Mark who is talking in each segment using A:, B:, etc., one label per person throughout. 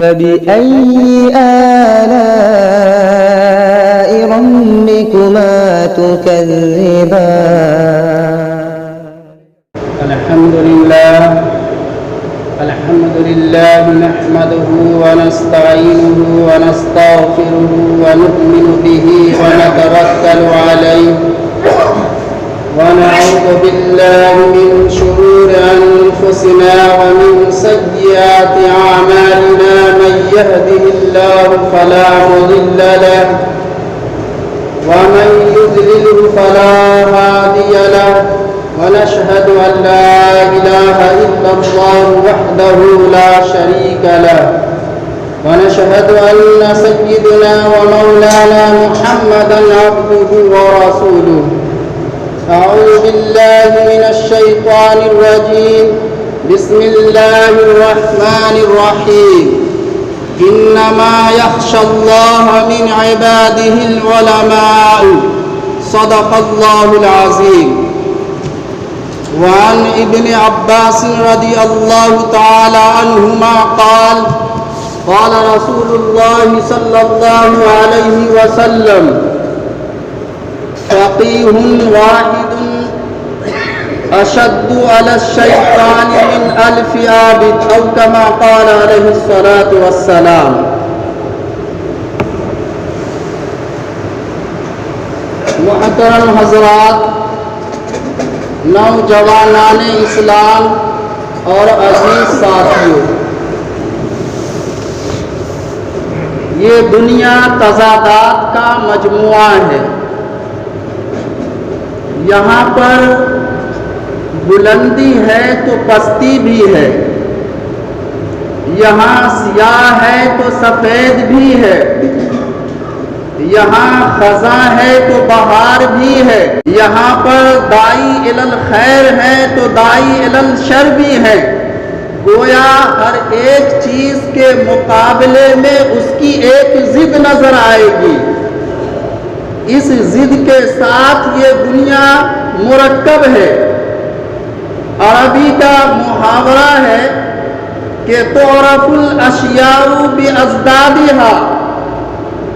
A: فبأي آلاء ربكما تكذبان
B: الحمد لله نحمده ونستعينه ونستغفره ونؤمن به ونتوكل عليه ونعوذ بالله من شرور أنفسنا ومن سيئات أعمالنا من يهده الله فلا مضل له ومن يضلل فلا هادي له ونشهد أن لا إله إلا الله وحده لا شريك له ونشهد أن سيدنا ومولانا محمدا عبده ورسوله أعوذ بالله من الشيطان الرجيم بسم الله الرحمن الرحيم إنما يخشى الله من عباده العلماء صدق الله العظيم وعن ابن عباس رضي الله تعالى عنهما قال قال رسول الله صلى الله عليه وسلم فقيه واحد أشد على الشيطان من ألف عابد أو كما قال عليه الصلاة والسلام. محترم حضرات، نوجوانان اسلام اور عزیز ساتھیوں، یہ دنیا تضادات کا مجموعہ ہے۔ یہاں پر بلندی ہے تو پستی بھی ہے، یہاں سیاہ ہے تو سفید بھی ہے، یہاں خزاں ہے تو بہار بھی ہے، یہاں پر داعی الی الخیر ہے تو داعی الی الشر بھی ہے۔ گویا ہر ایک چیز کے مقابلے میں اس کی ایک ضد نظر آئے گی۔ اس ضد کے ساتھ یہ دنیا مرکب ہے۔ عربی کا محاورہ ہے کہ تعرف الاشیاء بازدادها،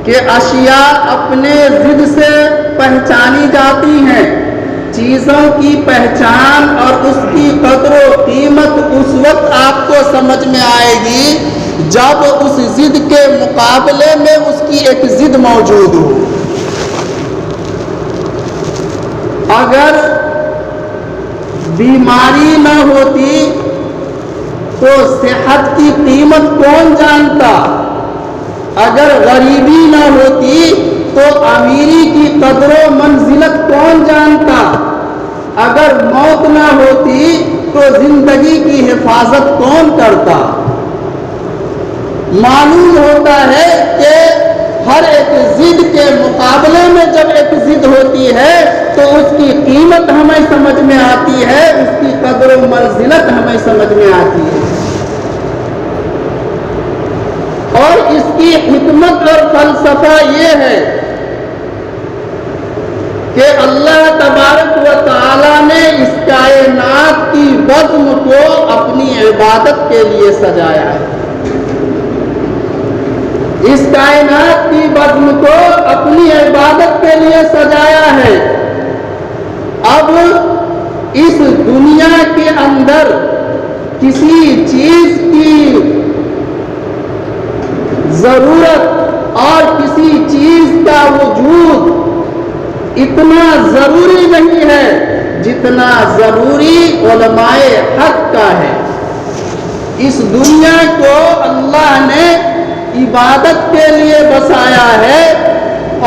B: کہ اشیاء اپنے ضد سے پہچانی جاتی ہیں۔ چیزوں کی پہچان اور اس کی قدر و قیمت اس وقت آپ کو سمجھ میں آئے گی جب اس ضد کے مقابلے میں اس کی ایک ضد موجود ہو۔ اگر بیماری نہ ہوتی تو صحت کی قیمت کون جانتا؟ اگر غریبی نہ ہوتی تو امیری کی قدر و منزلت کون جانتا؟ اگر موت نہ ہوتی تو زندگی کی حفاظت کون کرتا؟ معلوم ہوتا ہے کہ ہر ایک ضد کے مقابلے میں جب ایک ضد ہوتی ہے تو اس کی قیمت ہمیں سمجھ میں آتی ہے، اس کی قدر و منزلت ہمیں سمجھ میں آتی ہے۔ اور اس کی حکمت اور فلسفہ یہ ہے کہ اللہ تبارک و تعالی نے اس کائنات کی بزم کو اپنی عبادت کے لیے سجایا ہے۔ اس کائنات کی بزم کو اپنی عبادت کے لیے سجایا ہے۔ اب اس دنیا کے اندر کسی چیز کی ضرورت اور کسی چیز کا وجود اتنا ضروری نہیں ہے جتنا ضروری علماء حق کا ہے۔ اس دنیا کو اللہ نے عبادت کے لیے بسایا ہے،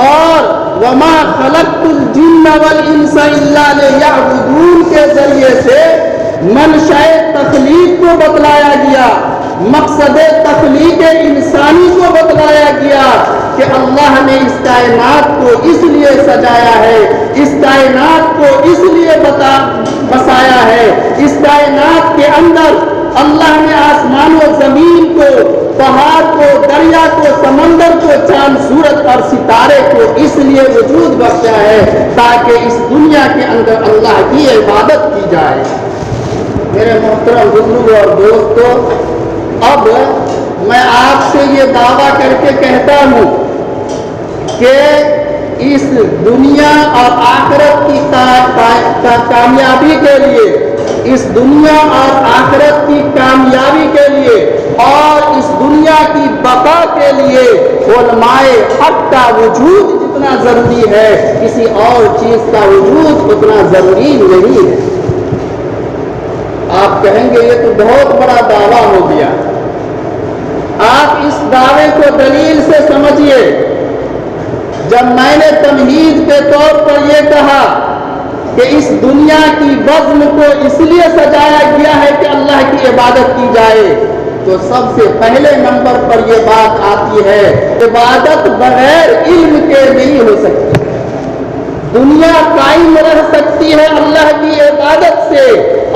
B: اور وما خلقت الجن والانس الا لیعبدون کے ذریعے سے منشأ تخلیق کو بتلایا گیا، مقصد تخلیق انسانی کو بتلایا گیا کہ اللہ نے اس کائنات کو اس لیے سجایا ہے، اس کائنات کو اس لیے بسایا ہے۔ اس کائنات کے اندر اللہ نے آسمان و زمین کو، پہاڑ کو، دریا کو، سمندر کو، چاند سورج اور ستارے کو اس لیے وجود بخشا ہے تاکہ اس دنیا کے اندر اللہ کی عبادت کی جائے۔ میرے محترم بزرگوں اور دوستوں، اب میں آپ یہ دعویٰ کر کے کہتا ہوں کہ اس دنیا اور آخرت کی کامیابی کے لیے، اس دنیا اور آخرت کی کامیابی کے لیے اور اس دنیا کی بقا کے لیے علماء حق کا وجود جتنا ضروری ہے، کسی اور چیز کا وجود اتنا ضروری نہیں ہے۔ آپ کہیں گے یہ تو بہت بڑا دعویٰ ہو گیا۔ آپ اس دعوے کو دلیل سے سمجھیے۔ جب میں نے تمہید کے طور پر یہ کہا کہ اس دنیا کی بزم کو اس لیے سجایا گیا ہے کہ اللہ کی عبادت کی جائے، تو سب سے پہلے نمبر پر یہ بات آتی ہے، عبادت بغیر علم کے نہیں ہو سکتی۔ دنیا قائم رہ سکتی ہے اللہ کی عبادت سے،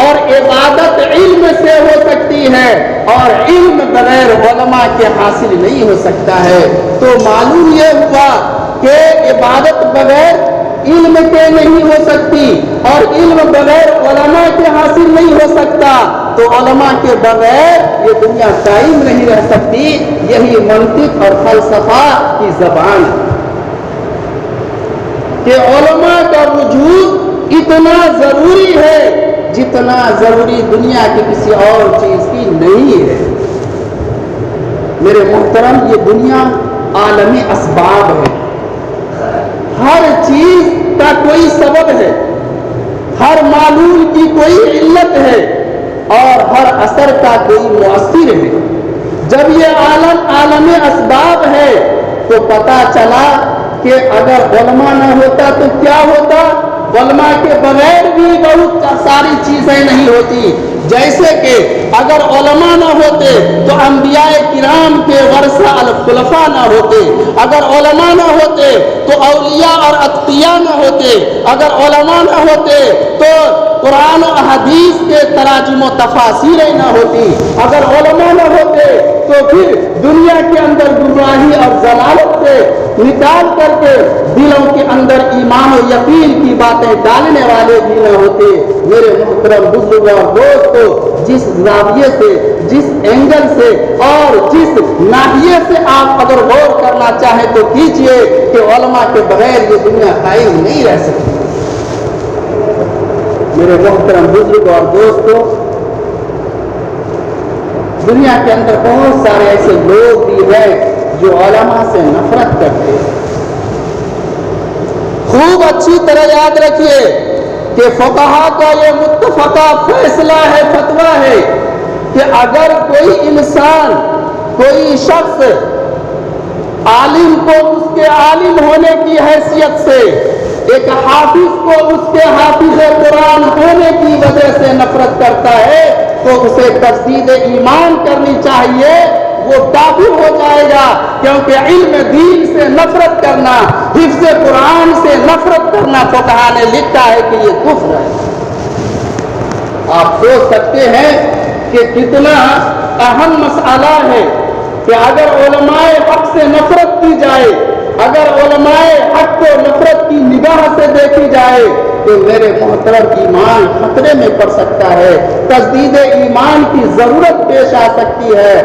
B: اور عبادت علم سے ہو سکتی ہے، اور علم بغیر علماء کے حاصل نہیں ہو سکتا ہے۔ تو معلوم یہ ہوا کہ عبادت بغیر علم کے نہیں ہو سکتی، اور علم بغیر علماء کے حاصل نہیں ہو سکتا، تو علماء کے بغیر یہ دنیا قائم نہیں رہ سکتی۔ یہی منطق اور فلسفہ کی زبان ہے کہ علماء کا وجود اتنا ضروری ہے جتنا ضروری دنیا کی کسی اور چیز کی نہیں ہے۔ میرے محترم، یہ دنیا عالمی اسباب ہے، ہر چیز کا کوئی سبب ہے، ہر معلوم کی کوئی علت ہے، اور ہر اثر کا کوئی مؤثر ہے۔ جب یہ عالم اسباب ہے تو پتہ چلا کہ اگر علماء نہ ہوتا تو کیا ہوتا؟ علماء کے بغیر بھی بہت ساری چیزیں نہیں ہوتی۔ جیسے کہ اگر علماء نہ ہوتے تو انبیاء کرام کے ورثہ الخلفاء نہ ہوتے، اگر علماء نہ ہوتے تو اولیاء اور اتقیاء نہ ہوتے، اگر علماء نہ ہوتے تو قرآن و حدیث کے تراجم و تفاسیریں نہ ہوتی، اگر علماء نہ ہوتے تو پھر دنیا کے اندر گمراہی اور ضلالت سے نکال کر کے دلوں کے اندر ایمان و یقین کی باتیں ڈالنے والے بھی نہ ہوتے۔ میرے محترم بزرگوں اور دوستو، جس زاویے سے، جس اینگل سے اور جس ناحیے سے آپ اگر غور کرنا چاہیں تو کیجئے کہ علماء کے بغیر یہ دنیا قائم نہیں رہ سکتی۔ میرے محترم بزرگوں اور دوستو، دنیا کے اندر بہت سارے ایسے لوگ بھی ہیں جو علماء سے نفرت کرتے ہیں۔ خوب اچھی طرح یاد رکھیے کہ فقہا کا یہ متفقہ فیصلہ ہے، فتویٰ ہے کہ اگر کوئی انسان، کوئی شخص عالم کو اس کے عالم ہونے کی حیثیت سے، ایک حافظ کو اس کے حافظ قرآن ہونے کی وجہ سے نفرت کرتا ہے تو اسے تجدید ایمان کرنی چاہیے، وہ کافر ہو جائے گا، کیونکہ علم دین سے نفرت کرنا، حفظ قرآن سے نفرت کرنا فقہا نے لکھا ہے کہ یہ کفر ہے۔ آپ سوچ سکتے ہیں کہ کتنا اہم مسئلہ ہے کہ اگر علماء حق سے نفرت کی جائے، اگر علماء حق کو نفرت کی نگاہ سے دیکھی جائے تو میرے محترم ایمان خطرے میں پڑ سکتا ہے، تجدید ایمان کی ضرورت پیش آ سکتی ہے۔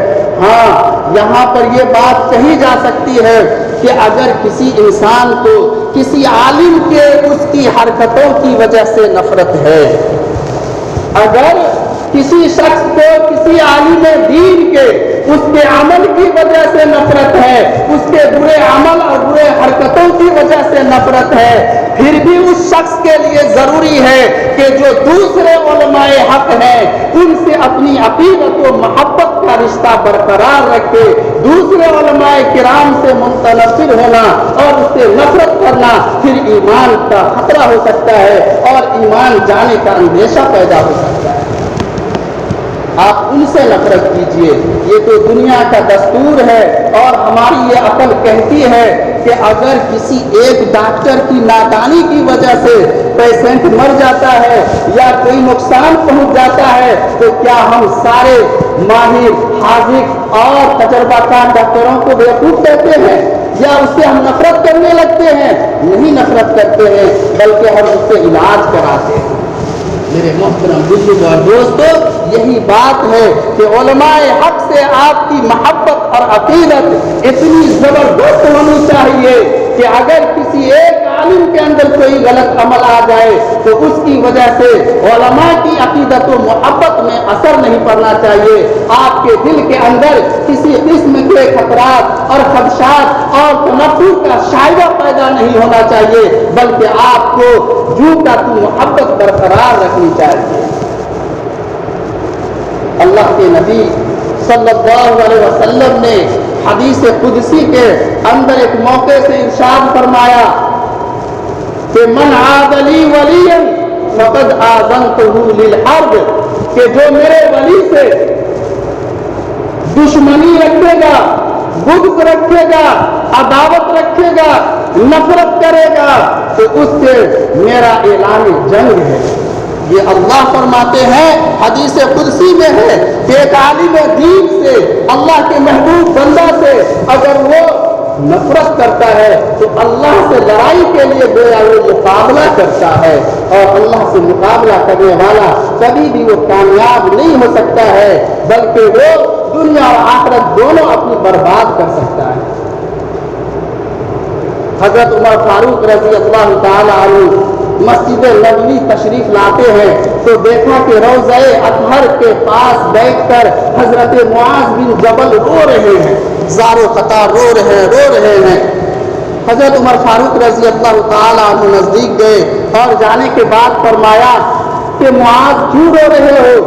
B: ہاں، یہاں پر یہ بات کہی جا سکتی ہے کہ اگر کسی انسان کو کسی عالم کے اس کی حرکتوں کی وجہ سے نفرت ہے، اگر کسی شخص کو کسی عالم دین کے اس کے عمل کی وجہ سے نفرت ہے، اس کے برے عمل اور برے حرکتوں کی وجہ سے نفرت ہے، پھر بھی اس شخص کے لیے ضروری ہے کہ جو دوسرے علماء حق ہیں ان سے اپنی عقیدت و محبت کا رشتہ برقرار رکھے، دوسرے علماء کرام سے متنفر ہونا اور اس سے نفرت کرنا پھر ایمان کا خطرہ ہو سکتا ہے اور ایمان جانے کا اندیشہ پیدا ہو سکتا ہے۔ آپ ان سے نفرت کیجئے، یہ تو دنیا کا دستور ہے، اور ہماری یہ عقل کہتی ہے کہ اگر کسی ایک ڈاکٹر کی نادانی کی وجہ سے پیشنٹ مر جاتا ہے یا کوئی نقصان پہنچ جاتا ہے تو کیا ہم سارے ماہر، حاذق اور تجربہ کار ڈاکٹروں کو بیوقوف کہتے ہیں یا اس سے ہم نفرت کرنے لگتے ہیں؟ نہیں نفرت کرتے ہیں، بلکہ ہم اس سے علاج کراتے ہیں۔ میرے محترم بزرگوں اور دوستو، یہی بات ہے کہ علماء حق سے آپ کی محبت اور عقیدت اتنی زبردست ہونی چاہیے کہ اگر کسی ایک عالم کے اندر کوئی غلط عمل آ جائے تو اس کی وجہ سے علماء کی عقیدت و محبت میں اثر نہیں پڑنا چاہیے. آپ کے دل کے اندر کسی قسم کے خطرات اور خدشات اور تنفر کا شائبہ پیدا نہیں ہونا چاہیے، بلکہ آپ کو جو کا تو محبت برقرار رکھنی چاہیے. اللہ کے نبی صلی اللہ علیہ وسلم نے حدیث قدسی کے اندر ایک موقع سے ارشاد فرمایا کہ من عاد لی ولیا فقد آذنتہ للحرب، کہ جو میرے ولی سے دشمنی رکھے گا، بغض رکھے گا، عداوت رکھے گا، نفرت کرے گا، تو اس سے میرا اعلان جنگ ہے. یہ اللہ فرماتے ہیں، حدیث قدسی میں ہے کہ ایک عالم دین سے، اللہ کے محبوب بندہ سے اگر وہ نفرت کرتا ہے تو اللہ سے لڑائی کے لیے گویا وہ مقابلہ کرتا ہے، اور اللہ سے مقابلہ کرنے والا کبھی بھی وہ کامیاب نہیں ہو سکتا ہے، بلکہ وہ دنیا اور آخرت دونوں اپنی برباد کر سکتا ہے. حضرت عمر فاروق رضی اللہ تعالی عنہ مسجد نبوی تشریف لاتے ہیں تو دیکھا کہ روضہ اطہر کے پاس بیٹھ کر حضرت معاذ بن جبل رو رہے ہیں، زار و قطار رو رہے ہیں. حضرت عمر فاروق رضی اللہ تعالی عنہ نزدیک گئے اور جانے کے بعد فرمایا کہ معاذ کیوں رو رہے ہو؟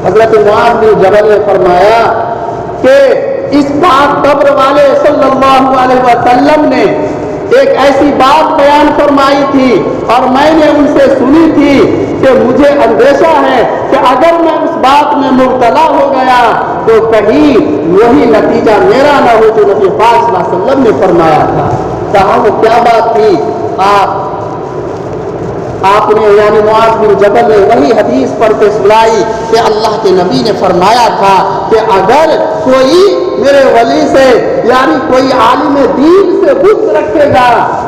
B: حضرت معاذ بن جبل نے فرمایا کہ اس پاک قبر والے صلی اللہ علیہ وسلم نے ایک ایسی بات بیان فرمائی تھی اور میں نے ان سے سنی تھی کہ مجھے اندیشہ ہے کہ اگر میں اس بات میں مبتلا ہو گیا تو کہیں وہی نتیجہ میرا نہ ہو جو نبی پاک صلی اللہ علیہ وسلم نے فرمایا تھا. کہا وہ کیا بات تھی؟ آپ نے یعنی معاذ بن جبل نے وہی حدیث پڑھ کے سنائی کہ اللہ کے نبی نے فرمایا تھا کہ اگر کوئی میرے ولی سے یعنی کوئی عالم دین سے بغض رکھے گا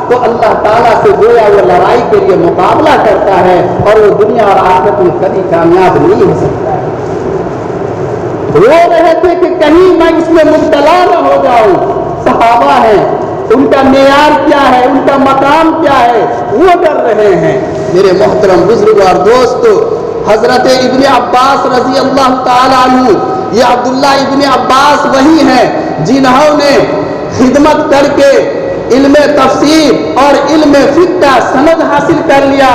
B: تو اللہ تعالیٰ سے گویا وہ لڑائی کے لیے مقابلہ کرتا ہے اور وہ دنیا اور آخرت میں کبھی کامیاب نہیں ہو سکتا ہے. رو رہے تھے کہ کہیں میں اس میں مبتلا نہ ہو جاؤں. صحابہ ہیں، ان کا معیار کیا ہے، ان کا مقام کیا ہے، وہ ڈر رہے ہیں. میرے محترم بزرگ اور دوستو، حضرت ابن عباس رضی اللہ تعالی عنہ، یہ عبداللہ ابن عباس وہی ہیں جنہوں نے خدمت کر کے علم تفسیر اور علم فقہ کا سند حاصل کر لیا،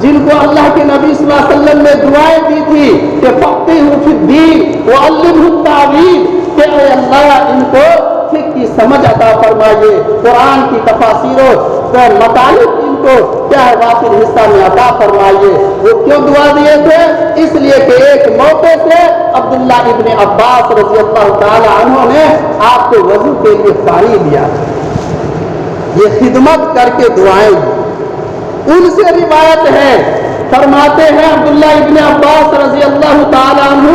B: جن کو اللہ کے نبی صلی اللہ علیہ وسلم نے دعائیں دی تھی کہ فقہہ فی الدین وعلمہ التاویل، کہ اے اللہ ان کو فقہ کی سمجھ عطا فرمائیے، قرآن کی تفاسیروں کا مطالب ان کو کیا ہے واقعی حصہ میں عطا فرمائیے. وہ کیوں دعا دیے تھے؟ اس لیے کہ ایک موقع سے عبداللہ ابن عباس رضی اللہ تعالی عنہ نے آپ کو وضو کے لیے پانی دیا، یہ خدمت کر کے دعائیں دی. ان سے روایت ہے، فرماتے ہیں عبداللہ ابن عباس رضی اللہ تعالی عنہ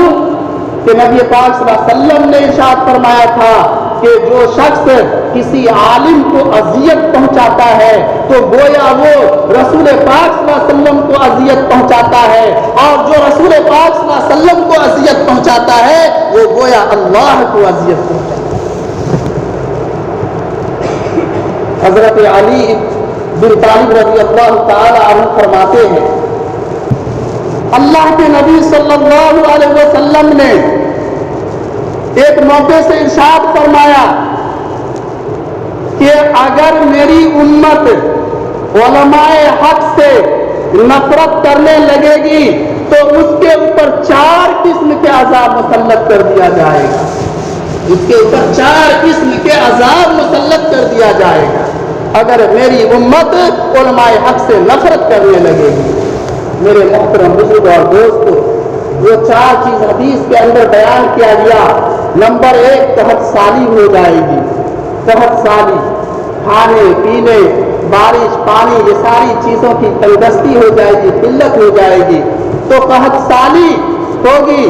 B: کہ نبی پاک صلی اللہ علیہ وسلم نے ارشاد فرمایا تھا کہ جو شخص کسی عالم کو اذیت پہنچاتا ہے تو گویا وہ رسول پاک صلی اللہ علیہ وسلم کو اذیت پہنچاتا ہے، اور جو رسول پاک صلی اللہ علیہ وسلم کو اذیت پہنچاتا ہے وہ گویا اللہ کو اذیت پہنچاتا ہے. حضرت علی بن طالب رضی اللہ تعالی عنہ فرماتے ہیں اللہ کے نبی صلی اللہ علیہ وسلم نے ایک موقع سے ارشاد فرمایا کہ اگر میری امت علماء حق سے نفرت کرنے لگے گی تو اس کے اوپر 4 قسم کے عذاب مسلط کر دیا جائے گا. اس کے اوپر 4 قسم کے عذاب مسلط کر دیا جائے گا اگر میری امت علماء حق سے نفرت کرنے لگے گی. میرے محترم بزرگ اور دوستو، وہ 4 چیز حدیث کے اندر بیان کیا گیا. نمبر 1 قحط سالی ہو جائے گی. قحط سالی، کھانے پینے، بارش، پانی، یہ ساری چیزوں کی تنگستی ہو جائے گی، قلت ہو جائے گی، تو قحط سالی ہوگی.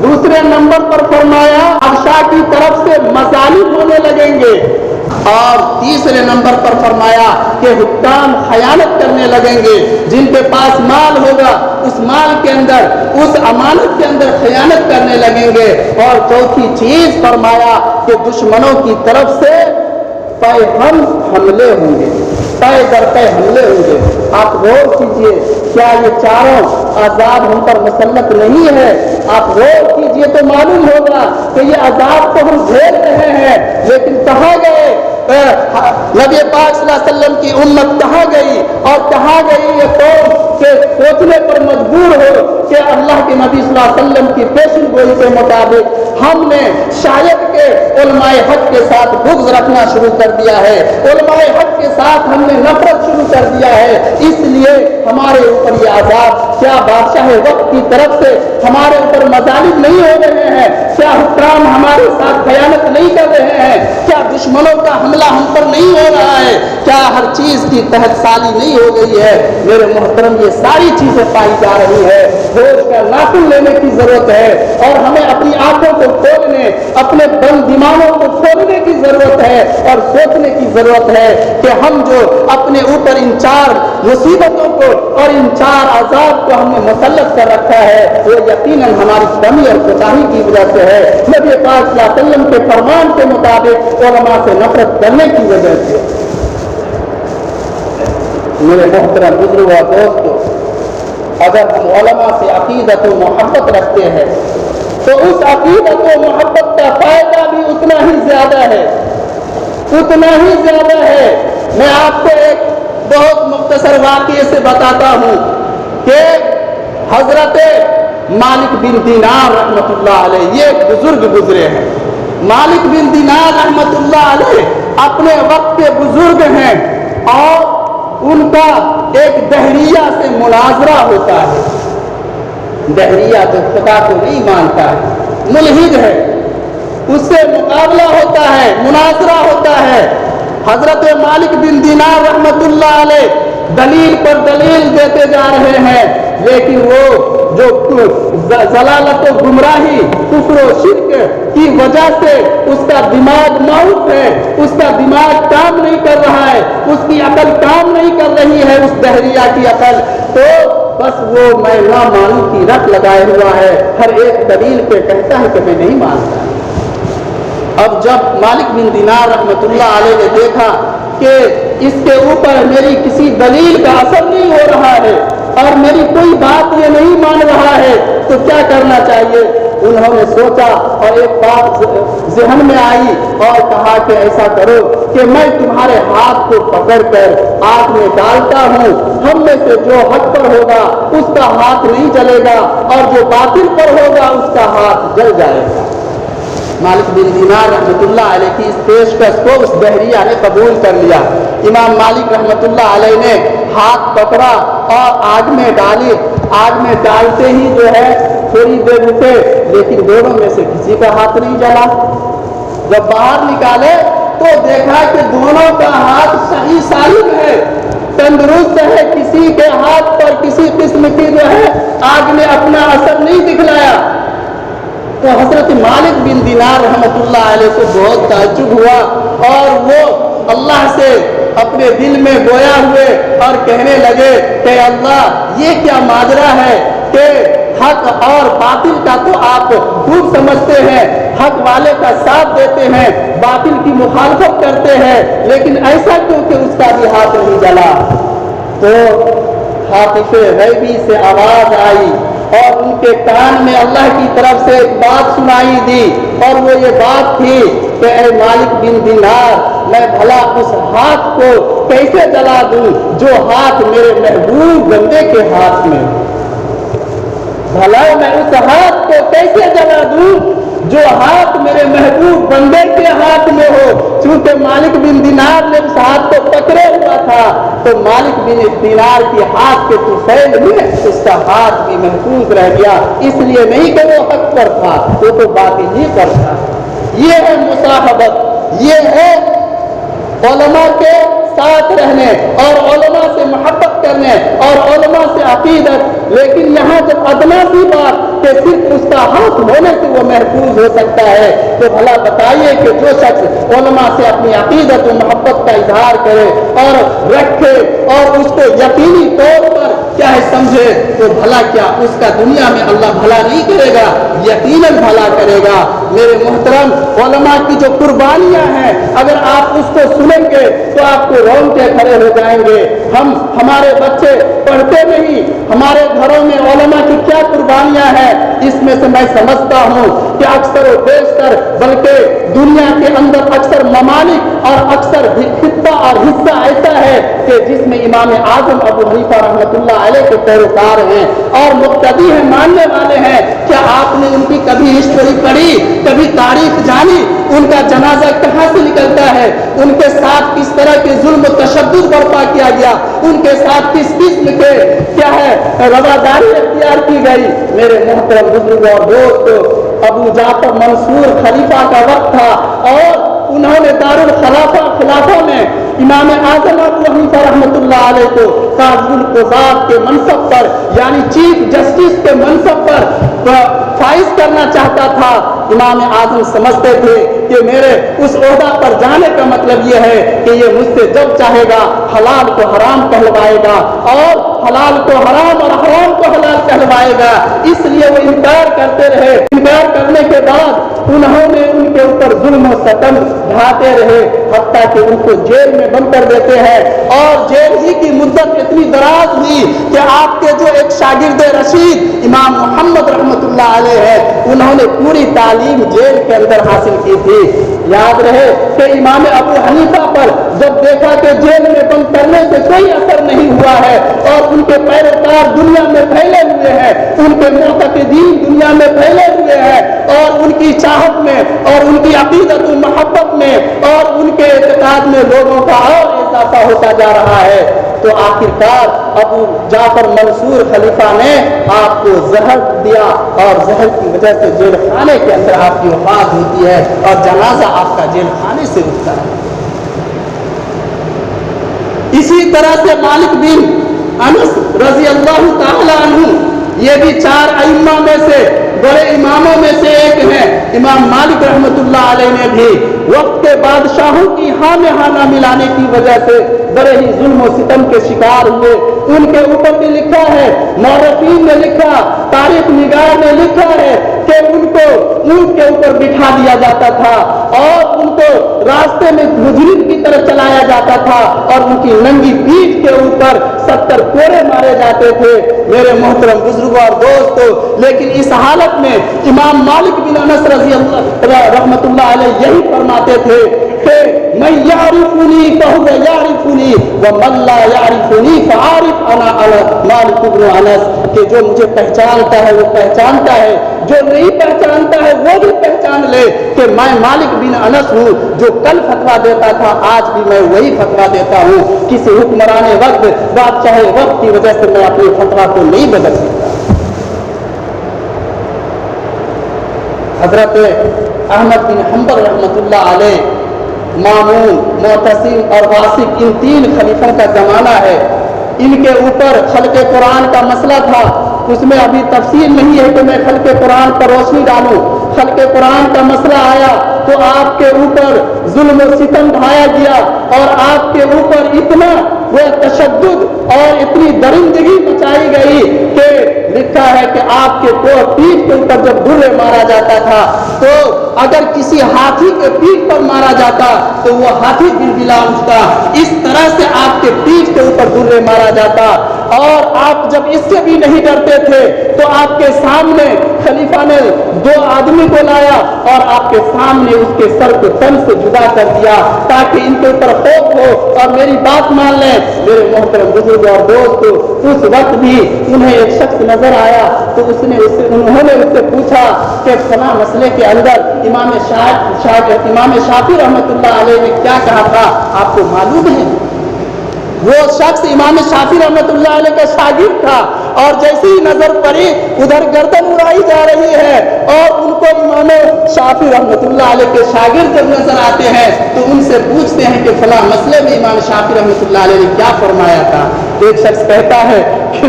B: دوسرے نمبر پر فرمایا ارشا کی طرف سے مظالم ہونے لگیں گے. اور تیسرے نمبر پر فرمایا کہ حکام خیانت کرنے لگیں گے، جن کے پاس مال ہوگا اس مال کے اندر، اس امانت کے اندر خیانت کرنے لگیں گے۔ اور چوتھی چیز فرمایا کہ دشمنوں کی طرف سے پے ہم حملے ہوں گے، پے در پے حملے ہوں گے۔ آپ غور کیجئے، کیا یہ چاروں عذاب ہم پر مسلط نہیں ہے؟ آپ غور کیجئے تو معلوم ہوگا کہ یہ عذاب تو ہم جھیل رہے ہیں، لیکن کہاں گئے نبی پاک صلی اللہ علیہ وسلم کی امت؟ کہاں گئی؟ اور کہاں گئی یہ قوم کہ سوچنے پر مجبور ہو کہ اللہ کے نبی صلی اللہ علیہ وسلم کی پیشن گوئی کے مطابق ہم نے شاید کہ علماء حق کے ساتھ بغض رکھنا شروع کر دیا ہے، علماء حق کے ساتھ ہم نے نفرت شروع کر دیا ہے، اس لیے ہمارے اوپر یہ عذاب، کیا بادشاہ وقت کی طرف سے ہمارے اوپر مظالم نہیں ہو رہے ہیں؟ کیا حکام ہمارے ساتھ خیانت نہیں کر رہے ہیں؟ کیا دشمنوں کا حملہ ہم پر نہیں ہو رہا ہے؟ کیا ہر چیز کی تحت سالی نہیں ہو گئی ہے؟ میرے محترم، یہ ساری چیزیں پائی جا رہی ہے۔ ہوش کا ناخن لینے کی ضرورت ہے اور ہمیں اپنی آنکھوں کو کھولنے، اپنے بند دماغوں کو کھولنے کی ضرورت ہے اور سوچنے کی ضرورت ہے کہ ہم جو اپنے اوپر ان چار مصیبتوں کو اور ان چار عذاب کو ہم نے مسلط کر رکھا ہے، وہ یقیناً ہماری کمی اور کوتاہی کی وجہ سے ہے، نبی پاک صلی اللہ علیہ وسلم کے فرمان کے مطابق علماء سے نفرت کرنے کی وجہ سے۔ میرے محترم بزرگ اور دوستو، اگر ہم علماء سے عقیدت و محبت رکھتے ہیں تو اس عقیدت و محبت کا فائدہ بھی اتنا ہی زیادہ ہے، اتنا ہی زیادہ ہے۔ میں آپ کو ایک بہت مختصر واقعے سے بتاتا ہوں کہ حضرت مالک بن دینار رحمۃ اللہ علیہ، یہ ایک بزرگ گزرے ہیں۔ مالک بن دینار رحمۃ اللہ علیہ اپنے وقت کے بزرگ ہیں اور ان کا ایک دہریہ سے مناظرہ ہوتا ہے۔ دہریہ تو خدا کو نہیں مانتا ہے، ملحد ہے، اس سے مقابلہ ہوتا ہے، مناظرہ ہوتا ہے۔ حضرت مالک بن دینار رحمۃ اللہ علیہ دلیل پر دلیل دیتے جا رہے ہیں، لیکن وہ جو ضلالت و گمراہی، کفر و شرک کی وجہ سے اس کا دماغ معوف ہے، اس کا دماغ کام نہیں کر رہا ہے، اس کی عقل کام نہیں کر رہی ہے، اس دہریہ کی عقل، تو بس وہ میں نہ مانوں کی رٹ لگائے ہوا ہے، ہر ایک دلیل پہ کہتا ہے کہ میں نہیں مانتا۔ اب جب مالک بن دینار رحمۃ اللہ علیہ نے دیکھا کہ اس کے اوپر میری کسی دلیل کا اثر نہیں ہو رہا ہے اور میری کوئی بات یہ نہیں مان رہا ہے تو کیا کرنا چاہیے؟ انہوں نے سوچا اور ایک بات ذہن میں آئی اور کہا کہ ایسا کرو کہ میں تمہارے ہاتھ کو پکڑ کر آگ میں ڈالتا ہوں، ہم میں سے جو حق پر ہوگا اس کا ہاتھ نہیں جلے گا اور جو باطل پر ہوگا اس کا ہاتھ جل جائے گا۔ مالک بن دینار رحمۃ اللہ علیہ کی اس پیشکش کو اس دہریہ نے قبول کر لیا۔ امام مالک رحمۃ اللہ علیہ نے ہاتھ پکڑا اور آگ میں ڈالی، آگ میں ڈالتے ہی جو ہے تھوڑی دیر رکے، لیکن دونوں میں سے کسی کا ہاتھ نہیں جلا۔ جب باہر نکالے تو دیکھا کہ دونوں کا ہاتھ صحیح سالم ہے، تندرست ہے، کسی کے ہاتھ پر کسی قسم کی جو ہے آگ نے اپنا اثر نہیں دکھلایا۔ تو حضرت مالک بن دینار رحمۃ اللہ علیہ کو بہت تعجب ہوا اور وہ اللہ سے اپنے دل میں گویا ہوئے اور کہنے لگے کہ اللہ یہ کیا ماجرا ہے کہ حق اور باطل کا تو آپ خوب سمجھتے ہیں، حق والے کا ساتھ دیتے ہیں، باطل کی مخالفت کرتے ہیں، لیکن ایسا کیوں کہ اس کا بھی ہاتھ نہیں جلا؟ تو حاطف غیبی سے آواز آئی اور ان کے کان میں اللہ کی طرف سے ایک بات سنائی دی اور وہ یہ بات تھی کہ اے مالک بن دینار، میں بھلا اس ہاتھ کو کیسے جلا دوں جو ہاتھ میرے محبوب بندے کے ہاتھ میں، بھلا میں اس ہاتھ کو کیسے جلا دوں جو ہاتھ میرے محبوب بندے کے ہاتھ میں ہو۔ چونکہ مالک بن دینار نے اس ہاتھ کو پکڑے ہوا تھا تو مالک بن دینار کی ہاتھ کے طفیل میں اس کا ہاتھ بھی محفوظ رہ گیا، اس لیے نہیں کہ وہ حق پر تھا، وہ تو باطل ہی پر تھا۔ یہ ہے مصاحبت، یہ ہے علماء کے ساتھ رہنے اور علماء سے محبت کرنے اور علماء سے عقیدت۔ لیکن یہاں جب ادنا سی بات کہ صرف اس کا ہاتھ ہونے سے وہ محفوظ ہو سکتا ہے۔ تو بھلا بتائیے کہ جو شخص علماء سے اپنی عقیدت و محبت کا اظہار کرے اور رکھے اور اس کو یقینی طور پر کیا ہے سمجھے، تو بھلا کیا اس کا دنیا میں اللہ بھلا نہیں کرے گا؟ یقیناً بھلا کرے گا۔ میرے محترم، علماء کی جو قربانیاں ہیں اگر آپ اس کو سنیں گے تو آپ کو رونقیں کھڑے ہو جائیں گے۔ ہمارے بچے پڑھتے نہیں، ہمارے گھروں میں علماء کی کیا قربانیاں ہیں، اس میں سے میں سمجھتا ہوں کہ اکثر و بیشتر بلکہ دنیا کے اندر اکثر ممالک اور اکثر خطہ اور حصہ ایسا ہے کہ جس میں امام اعظم ابو حنیفہ رحمۃ اللہ علیہ کے پیروکار ہیں اور مقتدی ہیں، ماننے والے ہیں۔ کیا آپ نے ان کی کبھی ہسٹری پڑھی، کبھی تاریخ جانی؟ ان کا جنازہ کہاں سے نکلتا ہے، ان کے ساتھ کس طرح کے ظلم و تشدد برپا کیا گیا، ان کے ساتھ کس قسم کے کیا ہے رواداری اختیار کی گئی۔ میرے محترم بزرگوں اور دوستو، ابو جعفر منصور خلیفہ کا وقت تھا اور انہوں نے دارالخلافہ میں امام اعظم ابو حنیفہ رحمۃ اللہ علیہ کو قاضی القضات کے منصب پر یعنی چیف جسٹس کے منصب پر فائز کرنا چاہتا تھا۔ امام اعظم سمجھتے تھے کہ میرے اس عہدہ پر جانے کا مطلب یہ ہے کہ یہ مجھ سے جب چاہے گا حلال کو حرام کہلوائے گا اور حلال کو حرام اور حرام کو حلال کہلوائے گا، اس لیے وہ انکار کرتے رہے۔ انکار کرنے کے بعد انہوں نے ان کے اوپر ظلم و ستم ڈھاتے رہے، حتیٰ کہ ان کو جیل میں بند کر دیتے ہیں اور جیل ہی کی مدت اتنی دراز ہوئی کہ آپ کے جو ایک شاگرد رشید امام محمد رحمۃ اللہ علیہ ہے، انہوں نے پوری تعلیم جیل کے اندر حاصل کی تھی۔ یاد رہے کہ امام ابو حنیفہ پر جب دیکھا کہ جیل میں بند کرنے سے کوئی اثر نہیں ہوا ہے اور ان کے پیروکار دنیا میں پھیلے ہوئے ہیں، ان کے معتقدین دنیا میں پھیلے ہوئے ہیں اور ان کی چاہت میں اور ان کی عقیدت و محبت میں اور ان کے اعتقاد میں لوگوں کا اور اضافہ ہوتا جا رہا ہے، تو آخرکار ابو جعفر منصور خلیفہ نے آپ کو زہر دیا اور زہر کی وجہ سے جیل خانے کے اندر آپ کی وفات ہوتی ہے اور جنازہ آپ کا جیل خانے سے اٹھتا ہے۔ اسی طرح سے مالک بن انس رضی اللہ تعالی عنہ، یہ بھی 4 ائمہ میں سے بڑے اماموں میں سے ایک ہیں۔ امام مالک رحمۃ اللہ علیہ نے بھی وقت کے بادشاہوں کی ہاں میں ہاں نہ ملانے کی وجہ سے بڑے ہی ظلم و ستم کے شکار ہوئے۔ ان کے اوپر بھی لکھا ہے، مورخین نے لکھا، تاریخ نگار نے لکھا ہے کہ ان کو اونٹ کے اوپر بٹھا دیا جاتا تھا اور ان کو راستے میں مجرم کی طرح چلایا جاتا تھا اور ان کی ننگی پیٹھ کے اوپر 70 کوڑے مارے جاتے تھے۔ میرے محترم بزرگوں اور دوستو، لیکن اس حالت میں امام مالک بن انس رضی اللہ رحمۃ اللہ علیہ یہی فرماتے تھے کہ من یعرفنی فہو یعرفنی ومن لا یعرفنی فعارف انا مالک بن انس، کہ جو مجھے پہچانتا ہے وہ پہچانتا ہے، جو نہیں پہچانتا ہے وہ بھی پہچان لے کہ میں مالک بن انس ہوں، جو کل فتویٰ دیتا تھا آج بھی میں وہی فتویٰ دیتا ہوں۔ کسی حکمران وقت بادشاہ وقت کی وجہ سے میں اپنی فتویٰ کو نہیں بدل سکتا۔ حضرت احمد بن حنبل رحمۃ اللہ علیہ، مامون، معتصم اور واسق، ان 3 خلیفوں کا زمانہ ہے۔ ان کے اوپر خلق قرآن کا مسئلہ تھا، اس میں ابھی تفصیل نہیں ہے کہ میں خلق قرآن پر روشنی ڈالوں۔ خلق قرآن کا مسئلہ آیا تو آپ کے اوپر ظلم و ستم ڈھایا گیا اور آپ کے اوپر اتنا وہ تشدد اور اتنی درندگی مچائی گئی کہ لکھا ہے کہ آپ کے پیٹھ کے اوپر جب درے مارا جاتا تھا تو اگر کسی ہاتھی کے پیٹھ پر مارا جاتا تو وہ ہاتھی بلبلا اٹھتا، اس طرح سے آپ کے پیٹھ کے اوپر درے مارا جاتا۔ اور آپ جب اس سے بھی نہیں ڈرتے تھے تو آپ کے سامنے خلیفہ نے 2 آدمی کو لایا اور آپ کے سامنے اس کے سر کو تن سے جدا کر دیا تاکہ ان کے اوپر خوف ہو اور میری بات مان لیں۔ میرے محترم بزرگ اور دوستو، اس وقت بھی انہیں ایک شخص نظر آیا تو انہوں نے اس سے پوچھا کہ فلاں مسئلے کے اندر امام شافعی رحمۃ اللہ علیہ نے کیا کہا تھا، آپ کو معلوم ہے؟ وہ شخص امام شافعی رحمۃ اللہ علیہ کا شاگرد تھا اور جیسی ہی نظر پڑی ادھر گردن اڑائی جا رہی ہے اور ان کو امام شافعی رحمۃ اللہ علیہ کے شاگرد جب نظر آتے ہیں تو ان سے پوچھتے ہیں کہ فلاں مسئلے میں امام شافعی رحمۃ اللہ علیہ نے کیا فرمایا تھا۔ ایک شخص کہتا ہے کہ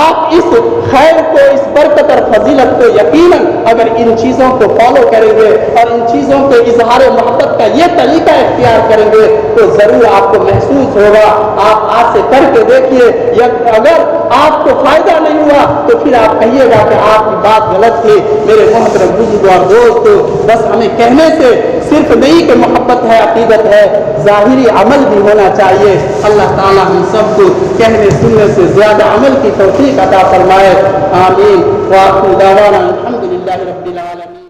B: آپ اس خیر کو, اس برکت اور فضیلت کو یقیناً اگر ان چیزوں کو فالو کریں گے اور ان چیزوں کے اظہار محبت کا یہ طریقہ اختیار کریں گے تو ضرور آپ کو محسوس ہوگا. آپ آج سے کر کے دیکھیے, اگر آپ کو فائدہ نہیں ہوا تو پھر آپ کہیے گا کہ آپ کی بات غلط تھی. میرے محترم بزرگ اور دوستو, بس ہمیں کہنے سے صرف نہیں کہ محبت ہے, عقیدت ہے, ظاہری عمل بھی ہونا چاہیے. اللہ تعالیٰ ہم سب کو کہنے سننے سے زیادہ عمل کی توفیق عطا فرمائے. آمین. وآخر دعوانا الحمدللہ رب العالمین.